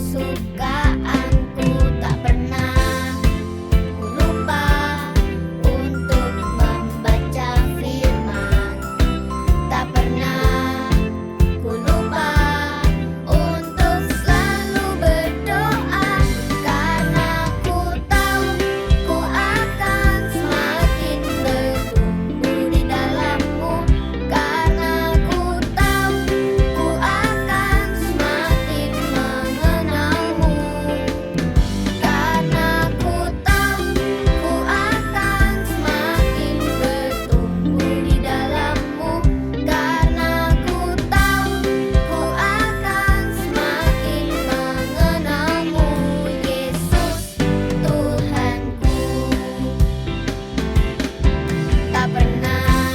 kesukaanku tak pernah ku lupa untuk membaca firman. Tak pernah ku lupa untuk selalu berdoa, karena ku tahu ku akan semakin bertumbuh di dalam-Mu. Karena ku tahu ku akan semakin mengenal-Mu. Karena ku tahu ku akan semakin bertumbuh di dalam-Mu. Karena ku tahu ku akan semakin mengenal-Mu, Yesus Tuhanku. Tak pernah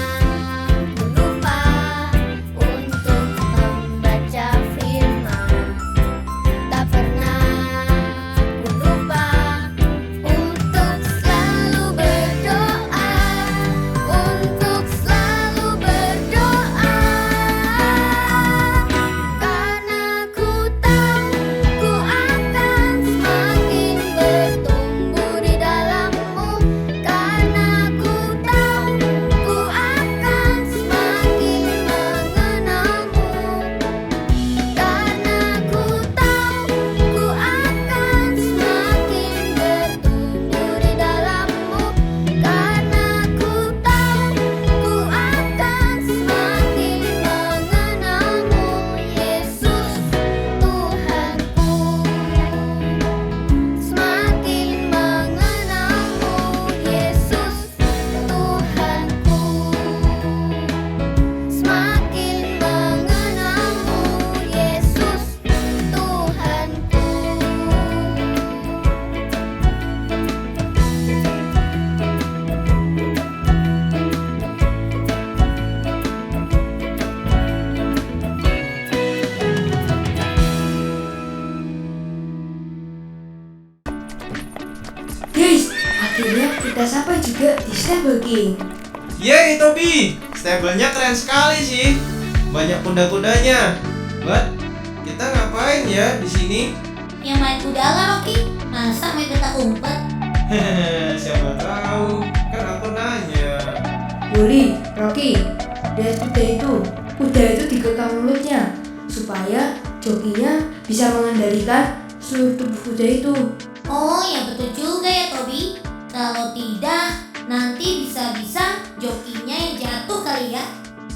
ku lupa untuk membaca firman. Tak pernah ku lupa untuk selalu berdoa, untuk selalu berdoa. Karena ku tahu ku akan semakin bertumbuh di dalam-Mu. Karena ku tahu ku akan semakin mengenal-Mu. Karena ku tahu ku akan semakin bertumbuh di dalam-Mu. Karena ku tahu ku akan semakin mengenal-Mu, Yesus Tuhanku. Semakin mengenal-Mu, Yesus Tuhanku. Semakin mengenal-Mu, Yesus Tuhanku. Guys, akhirnya kita sampai juga di Stable King. Yeay Tobi, stablenya keren sekali sih. Banyak kuda-kudanya. But, kita ngapain ya di sini? Ya main kuda lah Rocky, masa main petak umpet? Hehehe, siapa tahu. Kan aku nanya. Wuri, Rocky, lihat kuda itu dikekang mulutnya supaya jokinya bisa mengendalikan seluruh tubuh kuda itu. Oh ya betul juga ya Tobi. Kalau tidak, nanti bisa-bisa jokinya yang jatuh kali ya.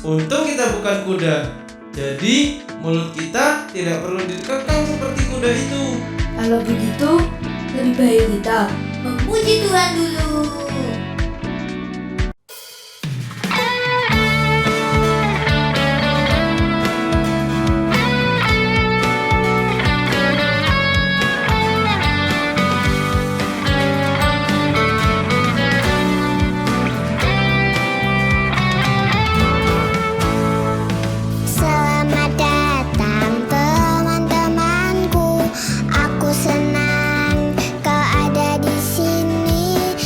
Untung kita bukan kuda. Jadi, mulut kita tidak perlu dikekang seperti kuda itu. Kalau begitu, lebih baik kita Memuji Tuhan dulu. Selamat datang teman-temanku. Aku senang kau ada di sini.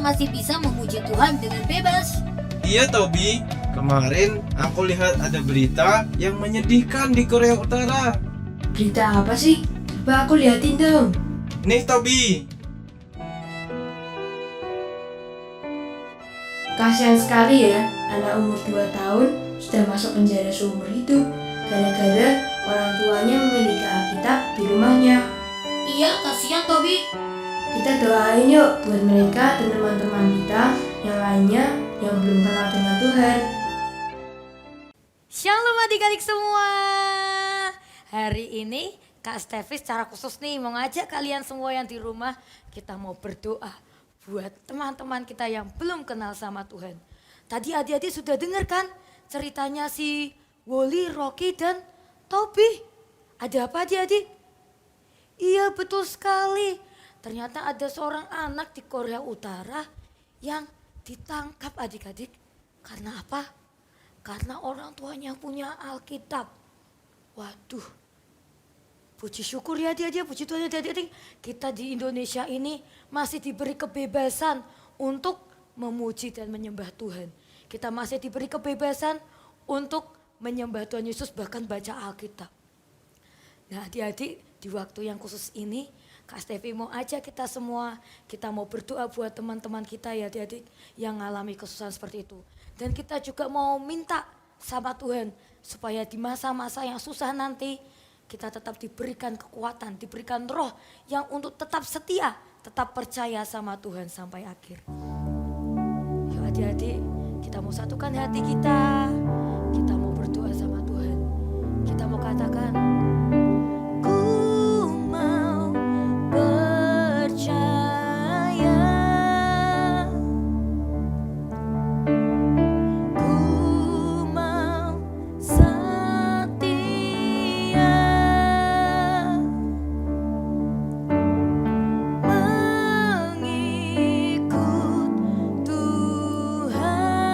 masih bisa memuji Tuhan dengan bebas. Iya Tobi, kemarin aku lihat ada berita yang menyedihkan di Korea Utara. Berita apa sih? Coba aku liatin dong. Nih Tobi, Kasihan sekali ya, anak umur 2 tahun sudah masuk penjara seumur hidup gara-gara orang tuanya memiliki Alkitab di rumahnya. Iya, kasihan Tobi. Kita doain yuk buat mereka dan teman-teman kita yang lainnya yang belum kenal dengan Tuhan. Shalom adik-adik semua. Hari ini Kak Stevi secara khusus nih mau ngajak kalian semua yang di rumah, kita mau berdoa buat teman-teman kita yang belum kenal sama Tuhan. Tadi adik-adik sudah dengar kan ceritanya si Woli, Rocky dan Tobi. Ada apa adik-adik? Iya betul sekali. Ternyata ada seorang anak di Korea Utara yang ditangkap adik-adik. Karena apa? Karena orang tuanya punya Alkitab. Waduh, puji syukur ya dia, puji Tuhan ya dia. Kita di Indonesia ini masih diberi kebebasan untuk memuji dan menyembah Tuhan. Kita masih diberi kebebasan untuk menyembah Tuhan Yesus bahkan baca Alkitab. Nah adik-adik di waktu yang khusus ini Kak Stevi mau ajak kita semua, kita mau berdoa buat teman-teman kita ya adik-adik yang mengalami kesusahan seperti itu. Dan kita juga mau minta sama Tuhan supaya di masa-masa yang susah nanti kita tetap diberikan kekuatan, diberikan roh yang untuk tetap setia, tetap percaya sama Tuhan sampai akhir. Yuk adik-adik, kita mau satukan hati kita mau berdoa sama Tuhan. Kita mau katakan, ku mau percaya, ku mau setia, mengikut Tuhan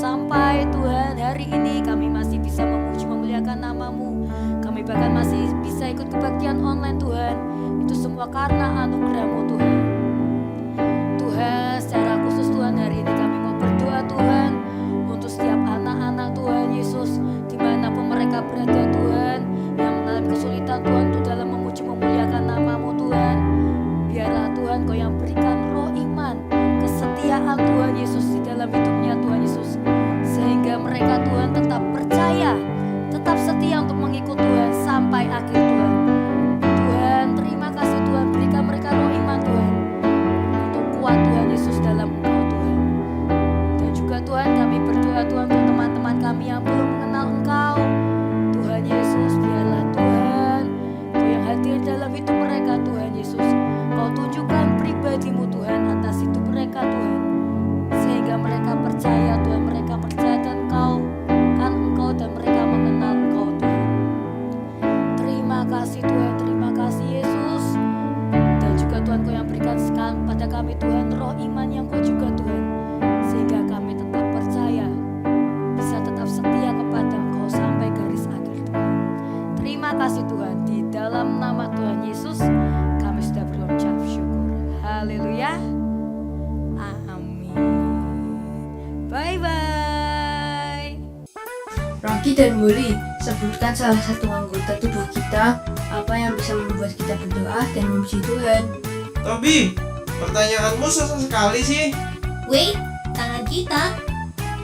sampai Tuhan hari ini kami masih bisa memuji memuliakan nama-Mu. Kami bahkan masih bisa ikut kebaktian online Tuhan. Itu semua karena anugerah-Mu Tuhan. Tuhan, secara khusus Tuhan hari ini kami mau berdoa Tuhan untuk setiap anak-anak Tuhan Yesus dimanapun mereka berada Tuhan, yang mengalami kesulitan Tuhan untuk dalam memuji memuliakan nama-Mu Tuhan. Biarlah Tuhan Kau yang berikan roh iman, kesetiaan Tuhan Yesus di dalam hidupnya Tuhan Yesus, sehingga mereka Tuhan tetap percaya, tetap setia untuk mengikut Tuhan sampai akhir Tuhan. Tuhan, terima kasih Tuhan, berikan mereka roh iman Tuhan untuk kuat Tuhan Yesus dalam Engkau Tuhan. Dan juga Tuhan kami berdoa Tuhan untuk teman-teman kami yang belum mengenal Engkau Tuhan Yesus. Biarlah Tuhan Kau yang hadir dalam hidup mereka Tuhan Yesus. Kau tunjukkan pribadi-Mu Tuhan atas hidup mereka Tuhan, sehingga mereka percaya Tuhan, mereka percaya dan Engkau dan mereka mengenal Engkau Tuhan. Terima kasih Tuhan, terima kasih Yesus. Dan juga Tuhan Kau yang berikan pada kami Tuhan roh iman yang Kau juga Tuhan, sehingga kami tetap percaya, bisa tetap setia kepada Engkau sampai garis akhir Tuhan. Terima kasih Tuhan, di dalam nama Tuhan Yesus kami sudah berucap syukur. Haleluya. Amin. Bye-bye. Rocky dan Willy, sebutkan salah satu anggota tubuh kita apa yang bisa membuat kita berdoa dan memuji Tuhan. Tobi, pertanyaanmu susah sekali sih. Wait, tangan kita.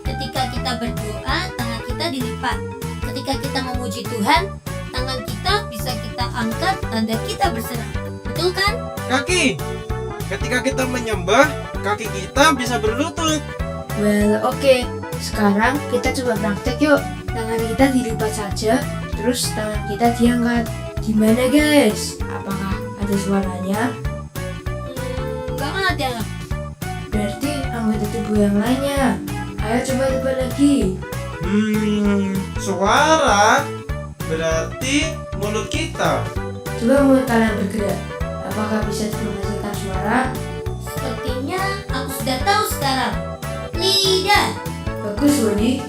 Ketika kita berdoa, tangan kita dilipat. Ketika kita memuji Tuhan, tangan kita bisa kita angkat tanda kita berserah. Betul kan? Kaki, ketika kita menyembah, kaki kita bisa berlutut. Well, oke. Sekarang kita coba praktek yuk. Tangan kita dilipat saja, terus tangan kita diangkat. Gimana guys? Apakah ada suaranya? Enggak ada. Berarti anggota tubuh yang lainnya. Ayo coba lagi. Suara berarti mulut kita. Coba mulut kalian bergerak. Apakah bisa menghasilkan suara? Sepertinya aku sudah tahu sekarang. Lidah. Bagus Wodi.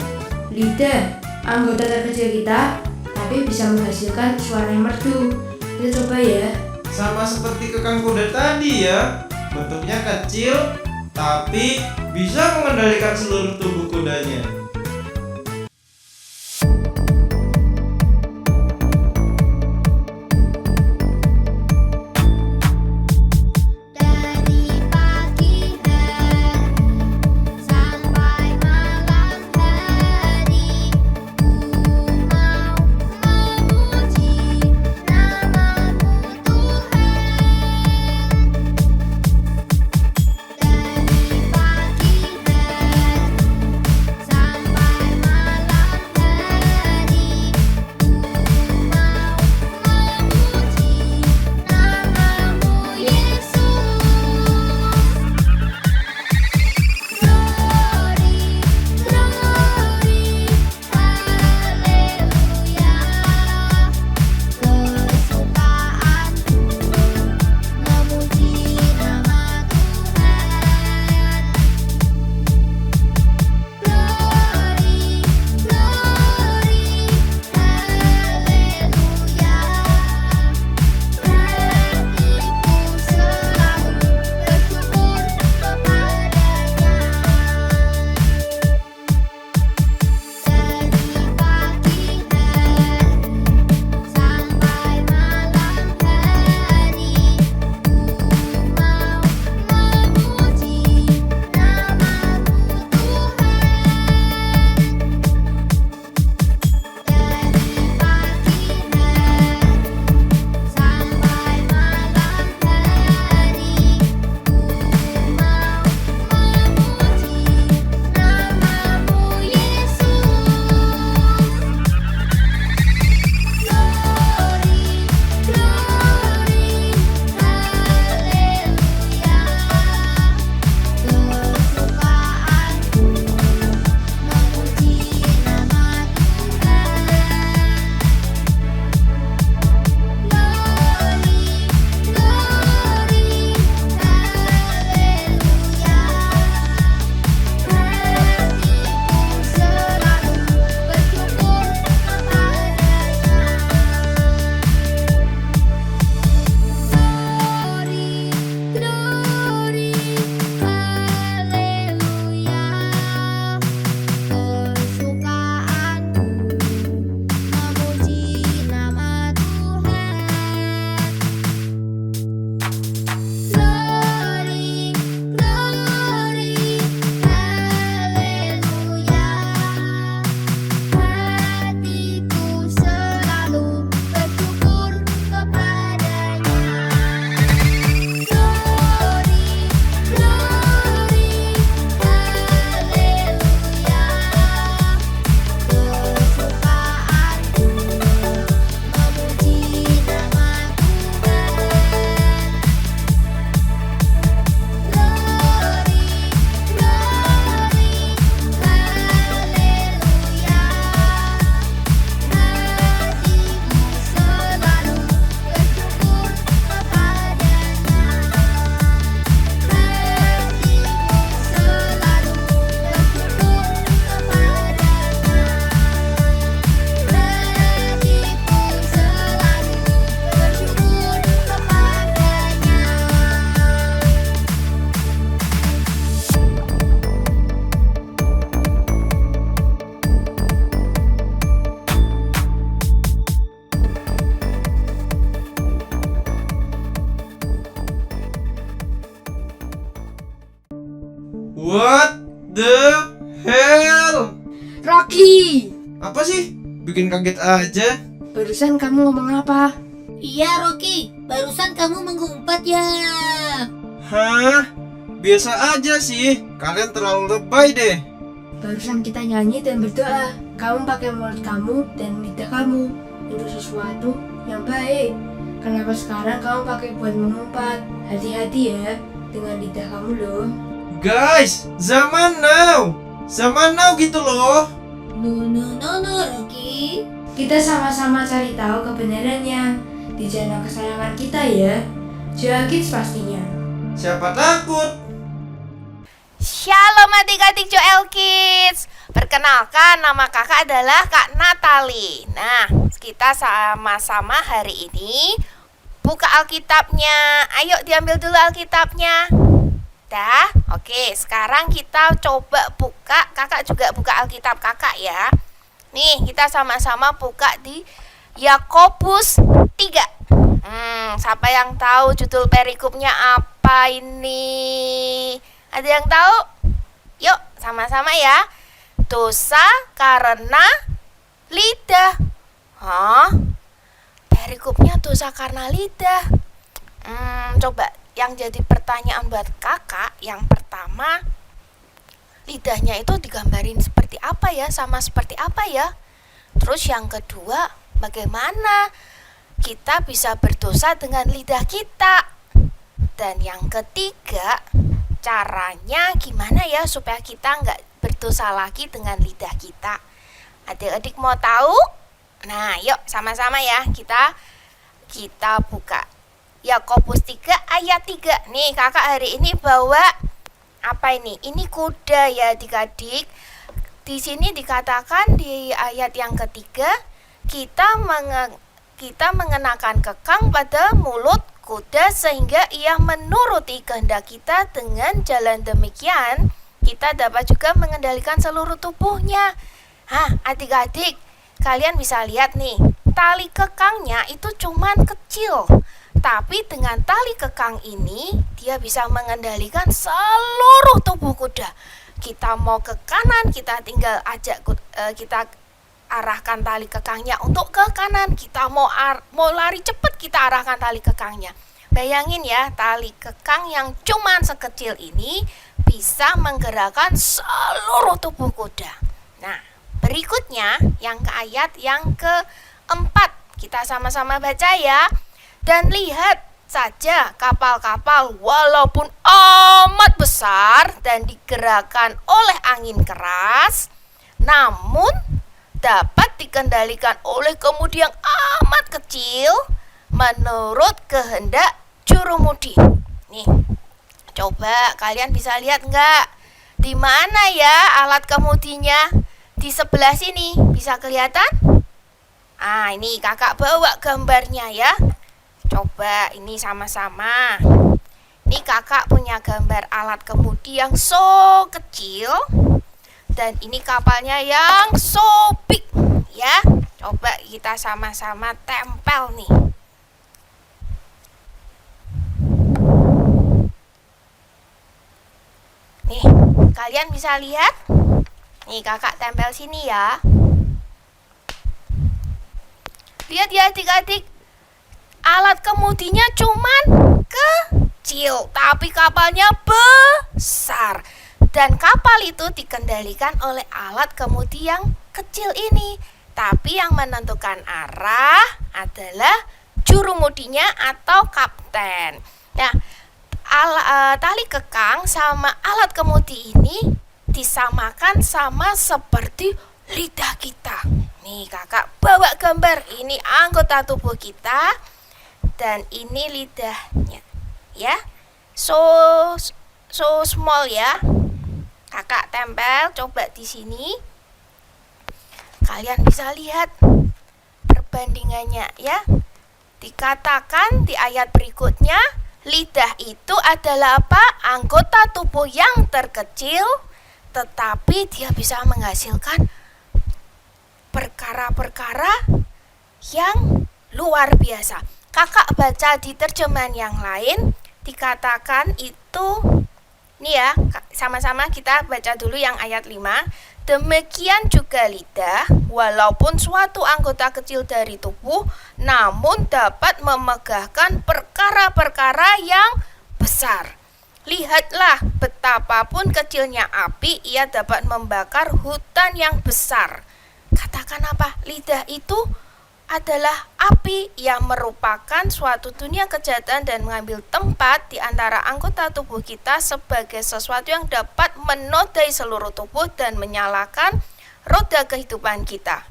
Lidah, anggota terkecil kita, tapi bisa menghasilkan suara yang merdu. Kita coba ya. Sama seperti kekang kuda tadi ya. Bentuknya kecil, tapi bisa mengendalikan seluruh tubuh kudanya. Dari pagi hari sampai malam hari, ku mau memuji nama-Mu Tuhan. Dari pagi hari sampai Rocky, Apa sih? Bikin kaget aja. barusan kamu ngomong apa? Iya Rocky, barusan kamu mengumpat ya. Hah? Biasa aja sih. Kalian terlalu lebay deh. Barusan kita nyanyi dan berdoa. Kamu pakai mulut kamu dan lidah kamu untuk sesuatu yang baik. Kenapa sekarang kamu pakai buat mengumpat? Hati-hati ya dengan lidah kamu loh. Guys, zaman now. Zaman now gitu loh. No, Rocky. Kita sama-sama cari tahu kebenarannya di channel kesayangan kita ya. Joa Kids pastinya. Siapa takut? Shalom adik-adik Joel Kids. Perkenalkan, nama kakak adalah Kak Natali. Nah, kita sama-sama hari ini buka Alkitabnya. Ayo diambil dulu Alkitabnya. Dah, oke. Sekarang kita coba buka. Kakak juga buka Alkitab kakak ya. Nih, kita sama-sama buka di Yakobus 3. Siapa yang tahu judul perikopnya apa ini? Ada yang tahu? Yuk, sama-sama ya. Dosa karena lidah. Hah? Perikopnya dosa karena lidah. Coba yang jadi pertanyaan buat kakak, yang pertama, lidahnya itu digambarin seperti apa ya, sama seperti apa ya? Terus yang kedua, bagaimana kita bisa berdosa dengan lidah kita? Dan yang ketiga, caranya gimana ya supaya kita nggak berdosa lagi dengan lidah kita? Adik-adik mau tahu? Nah, yuk sama-sama ya kita buka Yakobus 3 ayat 3. Nih, kakak hari ini bawa apa ini? Ini kuda ya adik-adik. Di sini dikatakan di ayat yang ketiga, kita mengenakan kekang pada mulut kuda sehingga ia menuruti kehendak kita. Dengan jalan demikian kita dapat juga mengendalikan seluruh tubuhnya. Adik-adik, kalian bisa lihat nih, tali kekangnya itu cuman kecil, tapi dengan tali kekang ini dia bisa mengendalikan seluruh tubuh kuda. Kita mau ke kanan, kita tinggal kita arahkan tali kekangnya untuk ke kanan. Kita mau lari cepat, kita arahkan tali kekangnya. Bayangin ya, tali kekang yang cuman sekecil ini bisa menggerakkan seluruh tubuh kuda. Nah, berikutnya yang ke ayat yang keempat, kita sama-sama baca ya. Dan lihat saja kapal-kapal walaupun amat besar dan digerakkan oleh angin keras, namun dapat dikendalikan oleh kemudi yang amat kecil menurut kehendak jurumudi. Nih, coba kalian bisa lihat enggak? Di mana ya alat kemudinya? Di sebelah sini, bisa kelihatan? Ini kakak bawa gambarnya ya. Coba ini sama-sama. Ini kakak punya gambar alat kemudi yang so kecil. Dan ini kapalnya yang so big ya. Coba kita sama-sama tempel nih. Nih, kalian bisa lihat? Nih kakak tempel sini ya. Lihat ya adik-adik, alat kemudinya cuman kecil, tapi kapalnya besar. Dan kapal itu dikendalikan oleh alat kemudi yang kecil ini. Tapi yang menentukan arah adalah jurumudinya atau kapten. Nah, tali kekang sama alat kemudi ini disamakan sama seperti lidah kita. Nih kakak bawa gambar, ini anggota tubuh kita dan ini lidahnya ya. So small ya. Kakak tempel coba di sini. Kalian bisa lihat perbandingannya ya. Dikatakan di ayat berikutnya, lidah itu adalah apa? Anggota tubuh yang terkecil, tetapi dia bisa menghasilkan perkara-perkara yang luar biasa. Kakak baca di terjemahan yang lain, dikatakan itu, nih ya, sama-sama kita baca dulu yang ayat 5. Demikian juga lidah, walaupun suatu anggota kecil dari tubuh, namun dapat memegahkan perkara-perkara yang besar. Lihatlah betapapun kecilnya api, ia dapat membakar hutan yang besar. Katakan apa? Lidah itu adalah api yang merupakan suatu dunia kejahatan dan mengambil tempat di antara anggota tubuh kita sebagai sesuatu yang dapat menodai seluruh tubuh dan menyalakan roda kehidupan kita.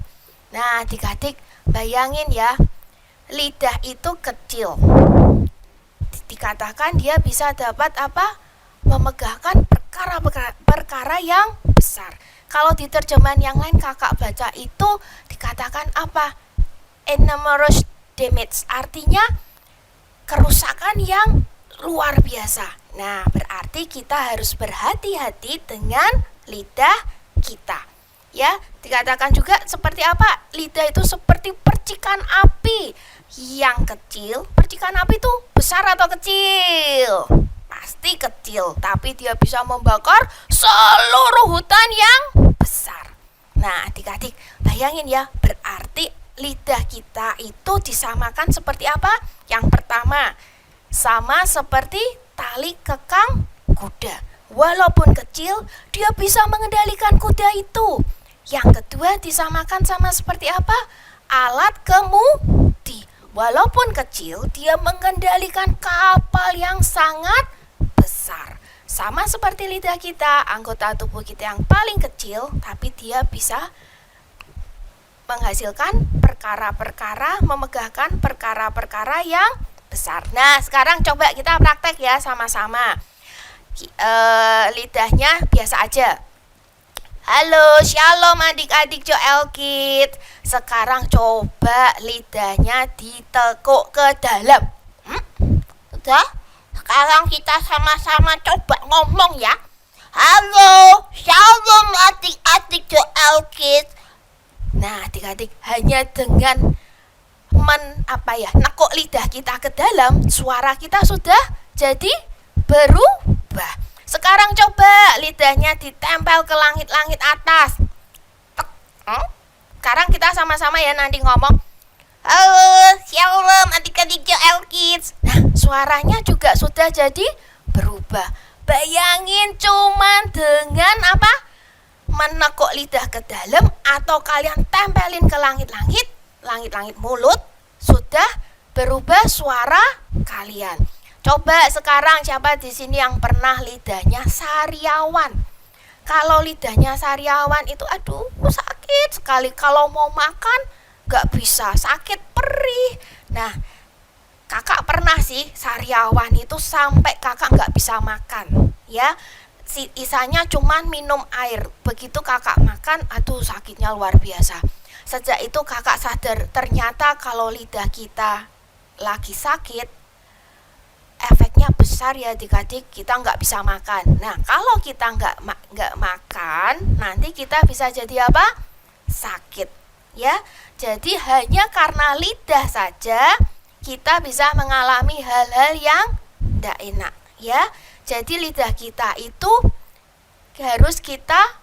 Nah, adik-adik, bayangin ya, lidah itu kecil. Dikatakan dia bisa dapat apa? Memegahkan perkara yang besar. Kalau di terjemahan yang lain kakak baca itu dikatakan apa? Enormous damage, artinya kerusakan yang luar biasa. Nah, berarti kita harus berhati-hati dengan lidah kita. Ya, dikatakan juga seperti apa? Lidah itu seperti percikan api yang kecil. Percikan api itu besar atau kecil? Pasti kecil, tapi dia bisa membakar seluruh hutan yang besar. Nah, adik-adik, bayangin ya, berarti lidah kita itu disamakan seperti apa? Yang pertama, sama seperti tali kekang kuda. Walaupun kecil, dia bisa mengendalikan kuda itu. Yang kedua, disamakan sama seperti apa? Alat kemudi. Walaupun kecil, dia mengendalikan kapal yang sangat besar. Sama seperti lidah kita, anggota tubuh kita yang paling kecil, tapi dia bisa menghasilkan perkara-perkara, memegahkan perkara-perkara yang besar. Nah, sekarang coba kita praktek ya sama-sama. Lidahnya biasa aja. Halo, shalom adik-adik Joel Kids. Sekarang coba lidahnya ditekuk ke dalam. Udah? Sekarang kita sama-sama coba ngomong ya. Halo, shalom adik-adik Joel Kids. Nah, adik-adik, hanya dengan nekuk lidah kita ke dalam, suara kita sudah jadi berubah. Sekarang coba lidahnya ditempel ke langit-langit atas. Sekarang kita sama-sama ya nanti ngomong. Halo, shalom adik-adik Joel Kids. Nah, suaranya juga sudah jadi berubah. Bayangin cuman dengan apa? Menekuk lidah ke dalam atau kalian tempelin ke langit-langit mulut, sudah berubah suara kalian. Coba sekarang siapa di sini yang pernah lidahnya sariawan? Kalau lidahnya sariawan itu aduh sakit sekali, kalau mau makan gak bisa, sakit perih. Nah, kakak pernah sih sariawan itu sampai kakak gak bisa makan ya. Sisanya cuman minum air. Begitu kakak makan, aduh sakitnya luar biasa. Sejak itu kakak sadar ternyata kalau lidah kita lagi sakit, efeknya besar ya adik-adik, kita nggak bisa makan. Nah, kalau kita nggak makan, nanti kita bisa jadi apa? Sakit ya. Jadi hanya karena lidah saja kita bisa mengalami hal-hal yang tidak enak ya. Jadi lidah kita itu harus kita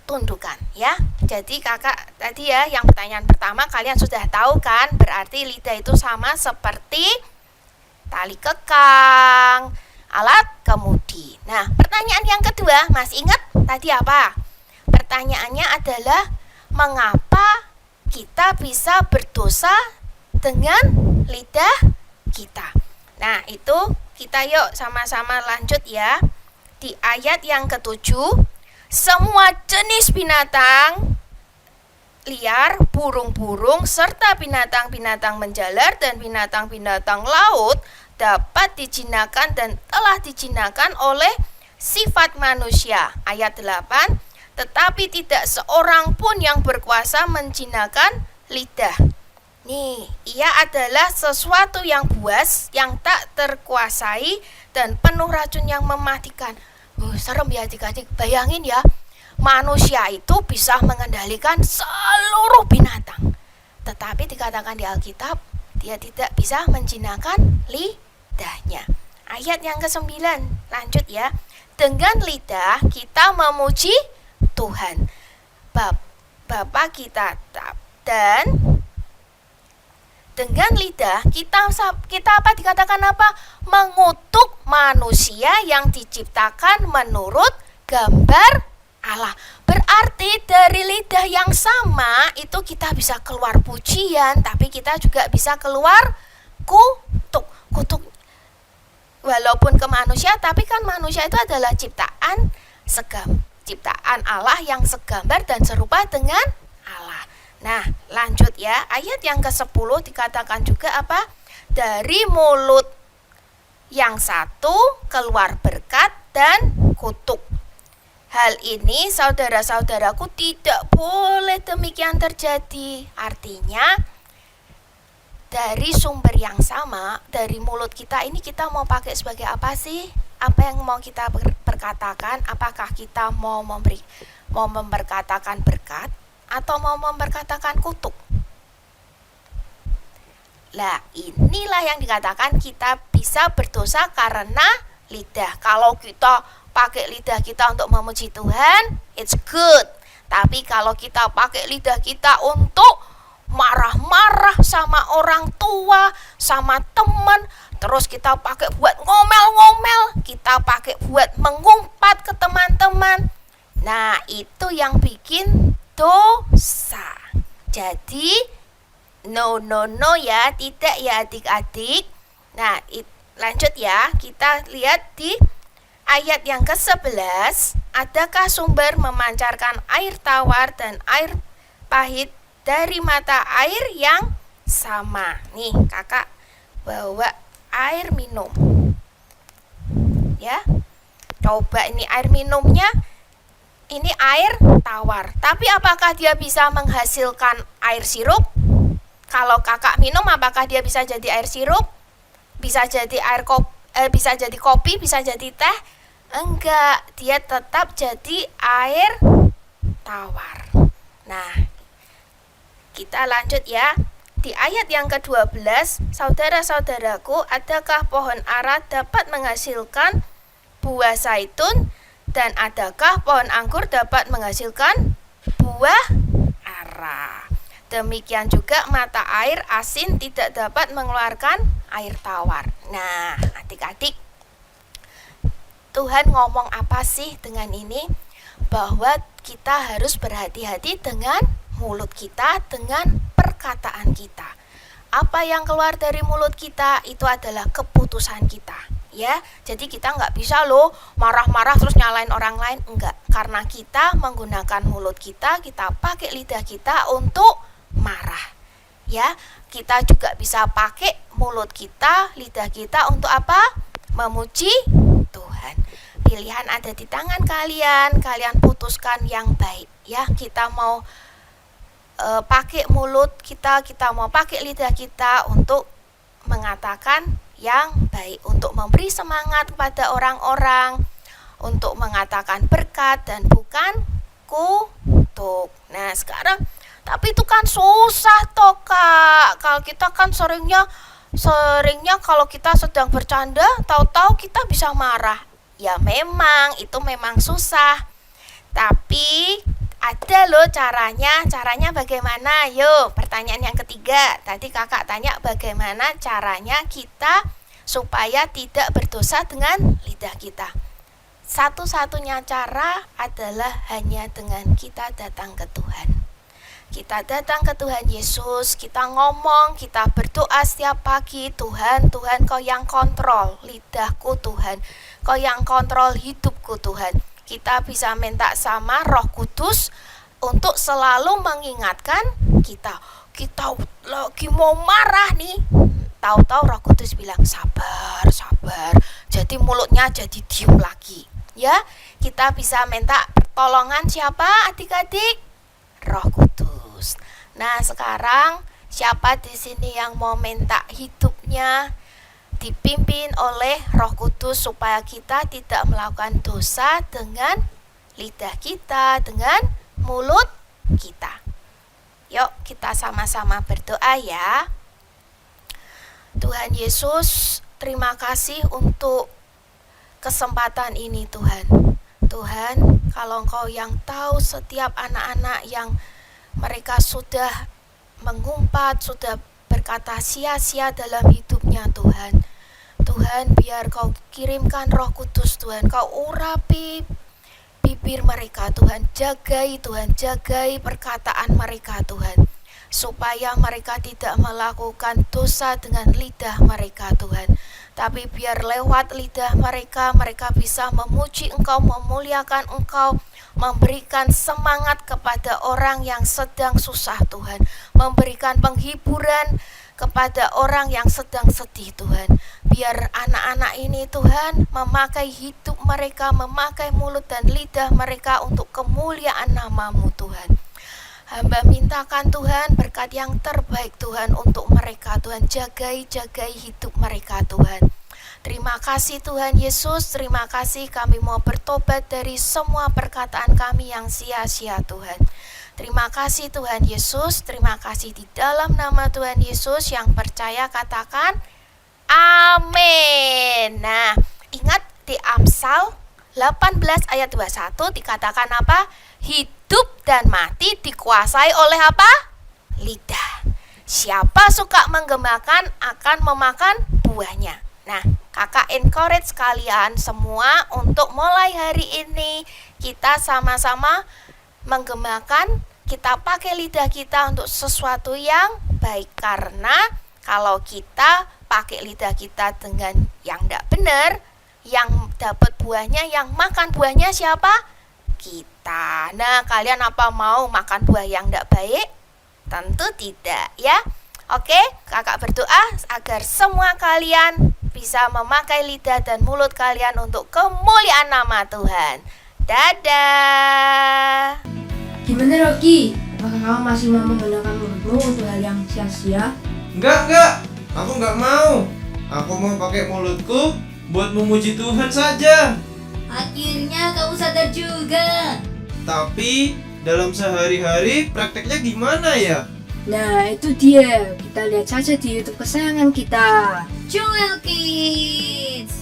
tundukkan ya. Jadi kakak tadi ya, yang pertanyaan pertama kalian sudah tahu kan? Berarti lidah itu sama seperti tali kekang, alat kemudi. Nah, pertanyaan yang kedua, masih ingat tadi apa? Pertanyaannya adalah mengapa kita bisa berdosa dengan lidah kita? Nah, itu kita yuk sama-sama lanjut ya. Di ayat yang ke-7, semua jenis binatang liar, burung-burung, serta binatang-binatang menjalar dan binatang-binatang laut dapat dijinakan dan telah dijinakan oleh sifat manusia. Ayat 8, tetapi tidak seorang pun yang berkuasa menjinakan lidah. Nih, ia adalah sesuatu yang buas, yang tak terkuasai dan penuh racun yang mematikan. Serem ya adik-adik, bayangin ya, manusia itu bisa mengendalikan seluruh binatang. Tetapi dikatakan di Alkitab, dia tidak bisa menjinakkan lidahnya. Ayat yang ke-9, lanjut ya. Dengan lidah kita memuji Tuhan Bapa kita. Dan dengan lidah kita apa dikatakan apa? Mengutuk manusia yang diciptakan menurut gambar Allah. Berarti dari lidah yang sama itu kita bisa keluar pujian, tapi kita juga bisa keluar kutuk. Walaupun ke manusia, tapi kan manusia itu adalah ciptaan Allah yang segambar dan serupa dengan Allah. Nah, lanjut ya. Ayat yang ke-10 dikatakan juga apa? Dari mulut yang satu keluar berkat dan kutuk. Hal ini saudara-saudaraku tidak boleh demikian terjadi. Artinya dari sumber yang sama, dari mulut kita ini kita mau pakai sebagai apa sih? Apa yang mau kita perkatakan? Apakah kita mau memperkatakan berkat atau mau memperkatakan kutuk? Lah, inilah yang dikatakan kita bisa berdosa karena lidah. Kalau kita pakai lidah kita untuk memuji Tuhan, it's good. Tapi kalau kita pakai lidah kita untuk marah-marah sama orang tua, sama teman, terus kita pakai buat ngomel-ngomel, kita pakai buat mengumpat ke teman-teman. Nah, itu yang bikin dosa. Jadi no ya, tidak ya adik-adik. Nah, lanjut ya, kita lihat di ayat yang ke-11, adakah sumber memancarkan air tawar dan air pahit dari mata air yang sama? Nih, kakak bawa air minum. Ya, coba ini air minumnya, ini air tawar. Tapi apakah dia bisa menghasilkan air sirup? Kalau kakak minum, apakah dia bisa jadi air sirup? Bisa jadi bisa jadi kopi, bisa jadi teh? Enggak, dia tetap jadi air tawar. Nah, kita lanjut ya. Di ayat yang ke-12, saudara-saudaraku, adakah pohon ara dapat menghasilkan buah zaitun, dan adakah pohon anggur dapat menghasilkan buah ara? Demikian juga mata air asin tidak dapat mengeluarkan air tawar. Nah, adik-adik, Tuhan ngomong apa sih dengan ini? Bahwa kita harus berhati-hati dengan mulut kita, dengan perkataan kita. Apa yang keluar dari mulut kita itu adalah keputusan kita, ya. Jadi kita nggak bisa loh marah-marah terus nyalain orang lain, enggak. Karena kita menggunakan mulut kita, kita pakai lidah kita untuk marah, ya. Kita juga bisa pakai mulut kita, lidah kita untuk apa? Memuji Tuhan. Pilihan ada di tangan kalian. Kalian putuskan yang baik, ya. Kita mau pakai mulut kita mau pakai lidah kita untuk mengatakan yang baik, untuk memberi semangat kepada orang-orang, untuk mengatakan berkat dan bukan kutuk. Nah, sekarang tapi itu kan susah toh, Kak. Kalau kita kan seringnya kalau kita sedang bercanda, tahu-tahu kita bisa marah. Ya memang, itu memang susah. Tapi ada loh caranya. Caranya bagaimana? Yuk, pertanyaan yang ketiga. Tadi kakak tanya bagaimana caranya kita supaya tidak berdosa dengan lidah kita. Satu-satunya cara adalah hanya dengan kita datang ke Tuhan. Kita datang ke Tuhan Yesus, kita ngomong, kita berdoa setiap pagi. Tuhan, Kau yang kontrol lidahku Tuhan, Kau yang kontrol hidupku Tuhan. Kita bisa minta sama Roh Kudus untuk selalu mengingatkan kita. Kita lagi mau marah nih, tahu-tahu Roh Kudus bilang sabar. Jadi mulutnya jadi diem lagi. Ya, kita bisa minta pertolongan siapa adik-adik? Roh Kudus. Nah, sekarang siapa di sini yang mau minta hidupnya dipimpin oleh Roh Kudus supaya kita tidak melakukan dosa dengan lidah kita, dengan mulut kita? Yuk, kita sama-sama berdoa ya. Tuhan Yesus, terima kasih untuk kesempatan ini Tuhan. Tuhan, Kalau Engkau yang tahu setiap anak-anak yang mereka sudah mengumpat, sudah berkata sia-sia dalam hidupnya Tuhan. Tuhan, biar Kau kirimkan Roh Kudus Tuhan, Kau urapi bibir mereka Tuhan, jagai perkataan mereka Tuhan, supaya mereka tidak melakukan dosa dengan lidah mereka Tuhan, tapi biar lewat lidah mereka bisa memuji Engkau, memuliakan Engkau, memberikan semangat kepada orang yang sedang susah Tuhan, memberikan penghiburan kepada orang yang sedang sedih Tuhan. Biar anak-anak ini Tuhan memakai hidup mereka, memakai mulut dan lidah mereka untuk kemuliaan nama-Mu Tuhan. Hamba mintakan Tuhan berkat yang terbaik Tuhan untuk mereka Tuhan. Jagai hidup mereka Tuhan. Terima kasih Tuhan Yesus, terima kasih kami mau bertobat dari semua perkataan kami yang sia-sia Tuhan. Terima kasih Tuhan Yesus, terima kasih di dalam nama Tuhan Yesus yang percaya katakan amin. Nah, ingat di Amsal 18 ayat 21 dikatakan apa? Hidup dan mati dikuasai oleh apa? Lidah. Siapa suka menggemakan akan memakan buahnya. Nah, kakak encourage kalian semua untuk mulai hari ini kita sama-sama menggemakan, kita pakai lidah kita untuk sesuatu yang baik. Karena kalau kita pakai lidah kita dengan yang tidak benar, yang dapat buahnya, yang makan buahnya siapa? Kita. Nah, kalian apa mau makan buah yang tidak baik? Tentu tidak ya. Oke, kakak berdoa agar semua kalian bisa memakai lidah dan mulut kalian untuk kemuliaan nama Tuhan. Dadah. Gimana Rocky? Apakah kamu masih mau menggunakan mulutmu untuk hal yang sia-sia? Enggak. Aku nggak mau. Aku mau pakai mulutku buat memuji Tuhan saja. Akhirnya kamu sadar juga. Tapi dalam sehari-hari prakteknya gimana ya? Nah, itu dia. Kita lihat saja di YouTube kesayangan kita. Joel Kids.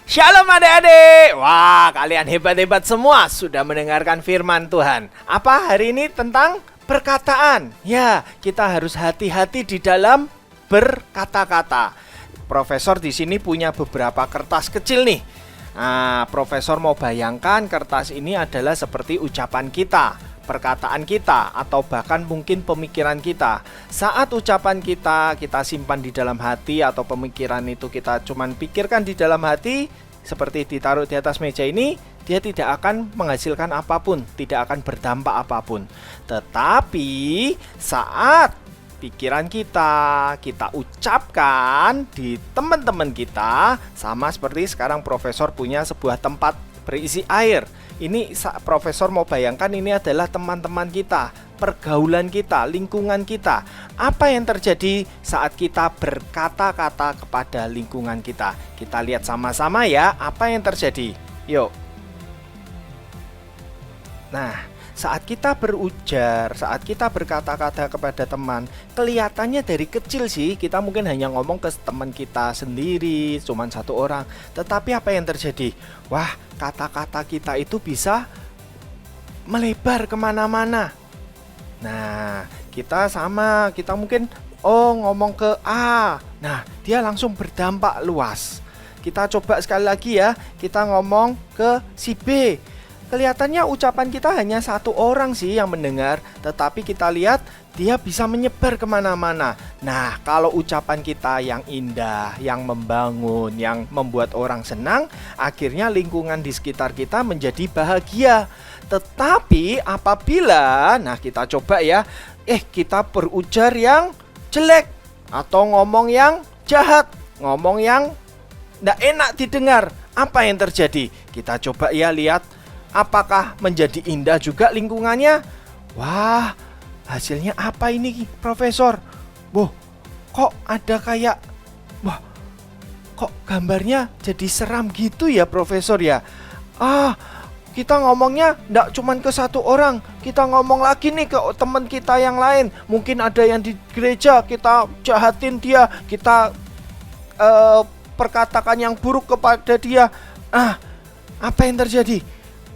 Shalom adik-adik. Wah, kalian hebat-hebat semua sudah mendengarkan firman Tuhan. Apa hari ini tentang perkataan? Ya, kita harus hati-hati di dalam berkata-kata. Profesor di sini punya beberapa kertas kecil nih. Nah, Profesor mau bayangkan kertas ini adalah seperti ucapan kita, perkataan kita, atau bahkan mungkin pemikiran kita. Saat ucapan kita simpan di dalam hati, atau pemikiran itu kita cuman pikirkan di dalam hati, seperti ditaruh di atas meja ini, dia tidak akan menghasilkan apapun, tidak akan berdampak apapun. Tetapi saat pikiran kita ucapkan di teman-teman kita, sama seperti sekarang Profesor punya sebuah tempat berisi air. Ini Profesor mau bayangkan ini adalah teman-teman kita, pergaulan kita, lingkungan kita. Apa yang terjadi saat kita berkata-kata kepada lingkungan kita? Kita lihat sama-sama ya, apa yang terjadi. Yuk. Nah, saat kita berujar, saat kita berkata-kata kepada teman, kelihatannya dari kecil sih, kita mungkin hanya ngomong ke teman kita sendiri, cuman satu orang. Tetapi apa yang terjadi? Wah, kata-kata kita itu bisa melebar kemana-mana. Nah, kita mungkin ngomong ke A. Nah, dia langsung berdampak luas. Kita coba sekali lagi ya, kita ngomong ke si B. Kelihatannya ucapan kita hanya satu orang sih yang mendengar, tetapi kita lihat dia bisa menyebar kemana-mana. Nah, kalau ucapan kita yang indah, yang membangun, yang membuat orang senang, akhirnya lingkungan di sekitar kita menjadi bahagia. Tetapi apabila, nah kita coba ya, kita berujar yang jelek, atau ngomong yang jahat, ngomong yang tidak enak didengar, apa yang terjadi? Kita coba ya lihat, apakah menjadi indah juga lingkungannya? Wah, hasilnya apa ini Profesor? Kok ada kayak, kok gambarnya jadi seram gitu ya Profesor ya? Kita ngomongnya nggak cuman ke satu orang, kita ngomong lagi nih ke teman kita yang lain. Mungkin ada yang di gereja, kita jahatin dia, kita perkatakan yang buruk kepada dia. Apa yang terjadi?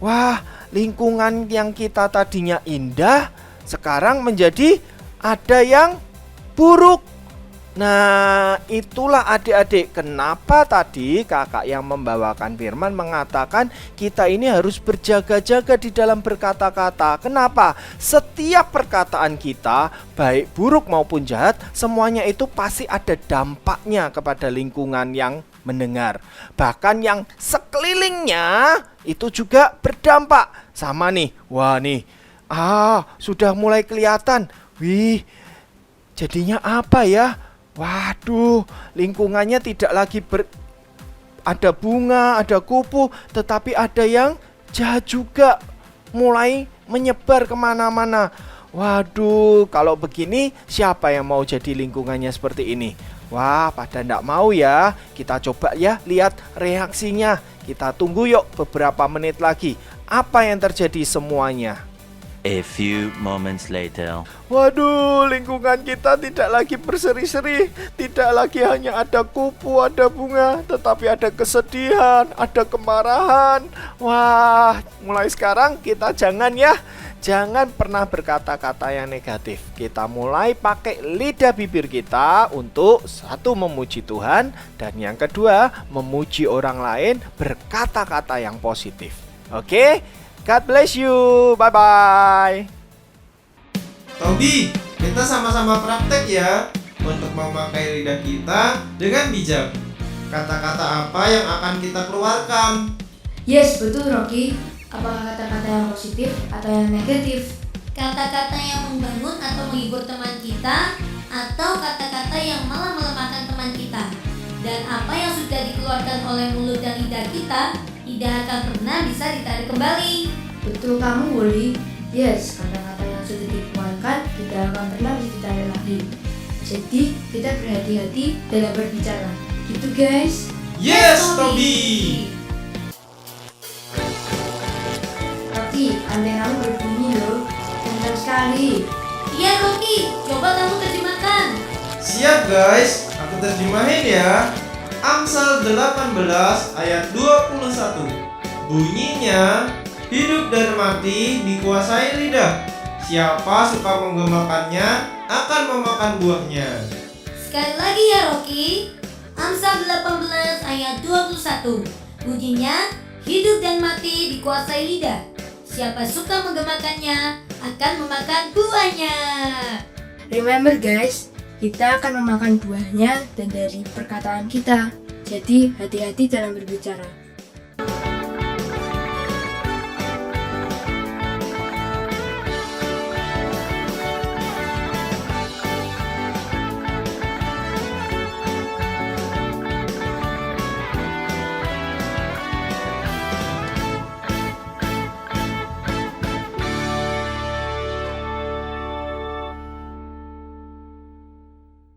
Wah, lingkungan yang kita tadinya indah sekarang menjadi ada yang buruk. Nah, itulah adik-adik kenapa tadi kakak yang membawakan firman mengatakan kita ini harus berjaga-jaga di dalam berkata-kata. Kenapa? Setiap perkataan kita, baik buruk maupun jahat, semuanya itu pasti ada dampaknya kepada lingkungan yang mendengar. Bahkan yang sekelilingnya itu juga berdampak. Sama nih, wah nih, sudah mulai kelihatan. Wih, jadinya apa ya? Waduh, lingkungannya tidak lagi ada bunga, ada kupu, tetapi ada yang jahat juga, mulai menyebar kemana-mana. Waduh, kalau begini siapa yang mau jadi lingkungannya seperti ini? Wah, pada enggak mau ya. Kita coba ya lihat reaksinya. Kita tunggu yuk beberapa menit lagi. Apa yang terjadi semuanya? A few moments later. Waduh, lingkungan kita tidak lagi berseri-seri. Tidak lagi hanya ada kupu, ada bunga, tetapi ada kesedihan, ada kemarahan. Wah, mulai sekarang kita jangan pernah berkata-kata yang negatif. Kita mulai pakai lidah bibir kita untuk satu, memuji Tuhan, dan yang kedua, memuji orang lain, berkata-kata yang positif. Oke? God bless you. Bye-bye. Tobi, kita sama-sama praktek ya untuk memakai lidah kita dengan bijak. Kata-kata apa yang akan kita keluarkan? Yes, betul Rocky. Apakah kata-kata yang positif atau yang negatif? Kata-kata yang membangun atau menghibur teman kita, atau kata-kata yang malah melemahkan teman kita. Dan apa yang sudah dikeluarkan oleh mulut dan lidah kita tidak akan pernah bisa ditarik kembali. Betul kamu, Woli. Yes, kata-kata yang sudah dikeluarkan tidak akan pernah bisa ditarik lagi. Jadi, kita berhati-hati dalam berbicara. Gitu guys. Yes, Tobi. Rocky, antenamu berbunyi loh. Kencang sekali. Iya Rocky, coba kamu terjemahkan. Siap guys, aku terjemahin ya. Amsal 18 ayat 21. Bunyinya, hidup dan mati dikuasai lidah. Siapa suka menggemakannya akan memakan buahnya. Sekali lagi ya Rocky. Amsal 18 ayat 21. Bunyinya, hidup dan mati dikuasai lidah. Siapa suka menggemakannya akan memakan buahnya. Remember guys, kita akan memakan buahnya dan dari perkataan kita. Jadi hati-hati dalam berbicara.